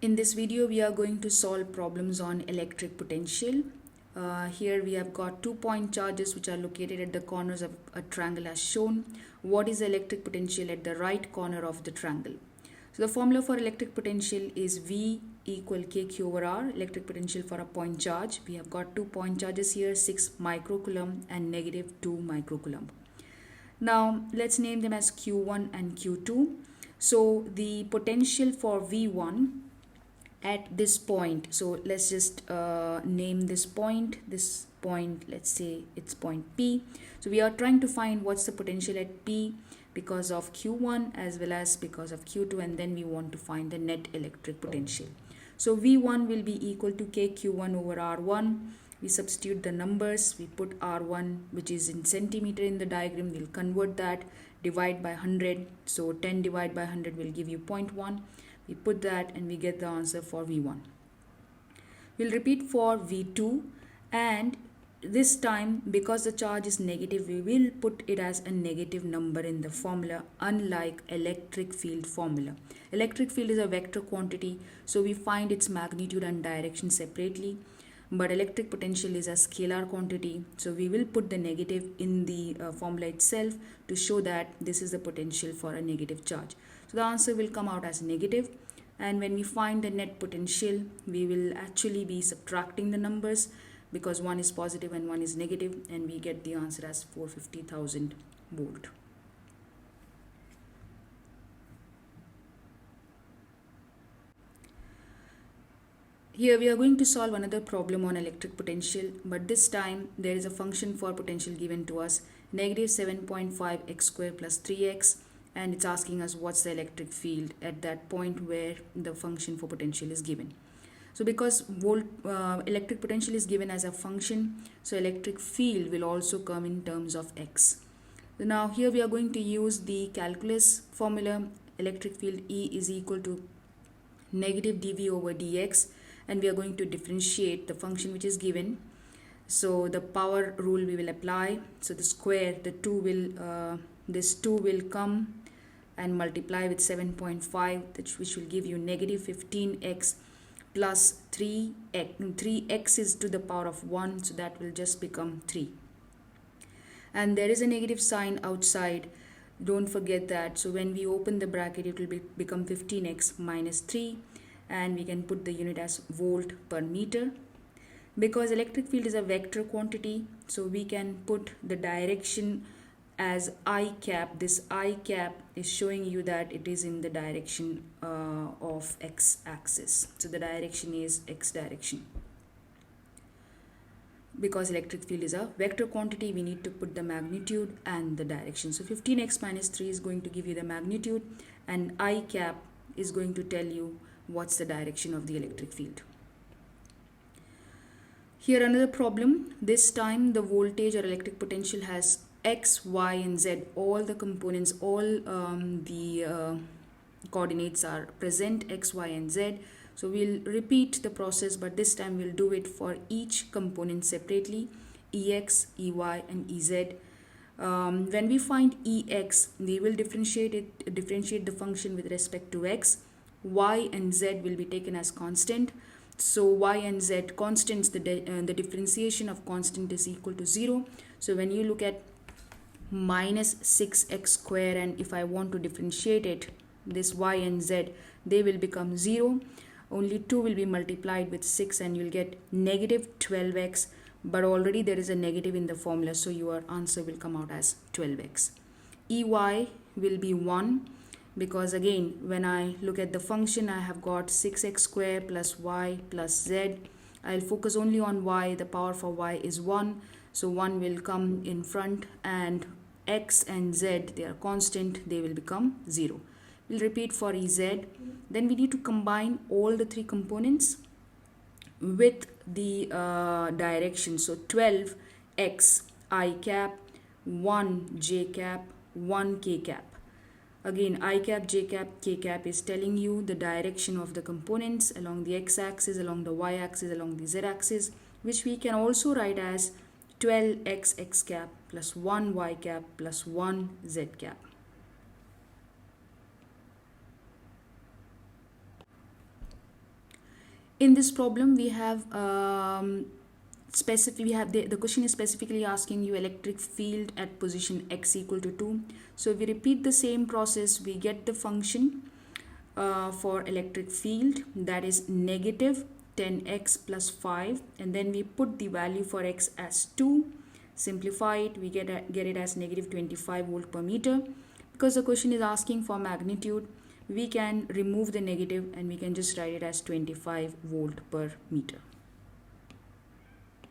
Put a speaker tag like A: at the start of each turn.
A: In this video, we are going to solve problems on electric potential. Here we have got 2-point charges which are located at the corners of a triangle as shown. What is the electric potential at the right corner of the triangle? So the formula for electric potential is V equal kq over r, electric potential for a point charge. We have got 2-point charges here, 6 microcoulomb and negative 2 microcoulomb. Now let's name them as Q1 and Q2. So the potential for V1 at this point, so let's just name this point, let's say it's point P. So we are trying to find what's the potential at P because of Q1 as well as because of Q2, and then we want to find the net electric potential. So V1 will be equal to KQ1 over R1. We substitute the numbers, we put R1 which is in centimeter in the diagram, we'll convert that, divide by 100, so 10 divided by 100 will give you 0.1. We put that and we get the answer for V1. We'll repeat for V2, and this time because the charge is negative, we will put it as a negative number in the formula, unlike electric field formula. Electric field is a vector quantity, so we find its magnitude and direction separately, but electric potential is a scalar quantity, so we will put the negative in the formula itself to show that this is the potential for a negative charge. So the answer will come out as negative, and when we find the net potential, we will actually be subtracting the numbers because one is positive and one is negative, and we get the answer as 450,000 volt. Here we are going to solve another problem on electric potential, but this time there is a function for potential given to us, negative 7.5 x square plus 3x, and it's asking us what's the electric field at that point where the function for potential is given. So because electric potential is given as a function, so electric field will also come in terms of x. So now here we are going to use the calculus formula. Electric field E is equal to negative dV over dx, and we are going to differentiate the function which is given. So the power rule we will apply. So the square, this 2 will come and multiply with 7.5, which will give you negative 15x plus 3x. 3x is to the power of 1, so that will just become 3. And there is a negative sign outside. Don't forget that. So when we open the bracket, it will become 15x minus 3, and we can put the unit as volt per meter. Because electric field is a vector quantity, so we can put the direction as I cap. This I cap is showing you that it is in the direction of x axis. So the direction is x direction. Because electric field is a vector quantity, we need to put the magnitude and the direction. So 15x minus 3 is going to give you the magnitude, and I cap is going to tell you what's the direction of the electric field. Here another problem. This time the voltage or electric potential has x, y and z. All the components, all the coordinates are present, x, y and z. So we'll repeat the process, but this time we'll do it for each component separately, ex, ey and ez. When we find ex, we will differentiate the function with respect to x. Y and z will be taken as constant. So y and z constants, the differentiation of constant is equal to 0. So when you look at minus 6x square, and if I want to differentiate it, this y and z, they will become 0. Only 2 will be multiplied with 6 and you'll get negative 12x, but already there is a negative in the formula, so your answer will come out as 12x. Ey will be 1, because again when I look at the function, I have got 6x square plus y plus z. I'll focus only on y. The power for y is 1, so 1 will come in front, and x and z, they are constant, they will become 0. We'll repeat for ez. Then we need to combine all the 3 components with the direction. So 12x I cap, 1 j cap, 1 k cap. Again, I cap, j cap, k cap is telling you the direction of the components along the x-axis, along the y-axis, along the z-axis, which we can also write as 12x x cap plus 1 y cap plus 1 z cap. In this problem we have the question is specifically asking you electric field at position x equal to 2. So we repeat the same process. We get the function for electric field, that is negative 10x plus 5, and then we put the value for x as 2. Simplify it, we get it as negative 25 volt per meter. Because the question is asking for magnitude, we can remove the negative and we can just write it as 25 volt per meter.